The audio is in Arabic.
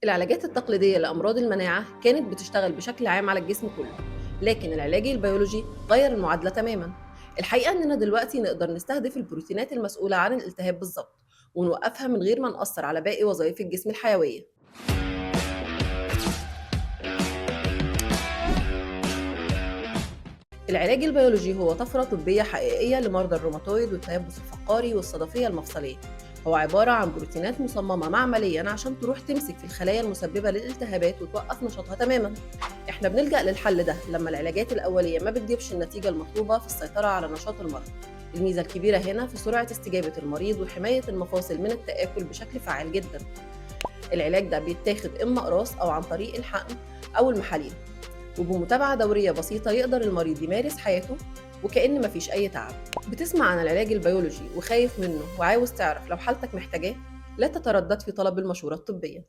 العلاجات التقليدية لأمراض المناعة كانت بتشتغل بشكل عام على الجسم كله، لكن العلاج البيولوجي غير المعادلة تماما. الحقيقة إننا دلوقتي نقدر نستهدف البروتينات المسؤولة عن الالتهاب بالظبط، ونوقفها من غير ما نأثر على باقي وظائف الجسم الحيوية. العلاج البيولوجي هو طفرة طبية حقيقية لمرضى الروماتويد والتيبس الفقاري والصدفية المفصلية. هو عبارة عن بروتينات مصممة معمليا عشان تروح تمسك في الخلايا المسببة للالتهابات وتوقف نشاطها تماما. احنا بنلجأ للحل ده لما العلاجات الأولية ما بتجيبش النتيجة المطلوبة في السيطرة على نشاط المرض. الميزة الكبيرة هنا في سرعة استجابة المريض وحماية المفاصل من التآكل بشكل فعال جدا. العلاج ده بيتاخد إما قراص أو عن طريق الحقن أو المحاليل، وبمتابعة دورية بسيطة يقدر المريض يمارس حياته وكأن مفيش أي تعب. بتسمع عن العلاج البيولوجي وخايف منه وعاوز تعرف لو حالتك محتاجاه؟ لا تتردد في طلب المشورة الطبية.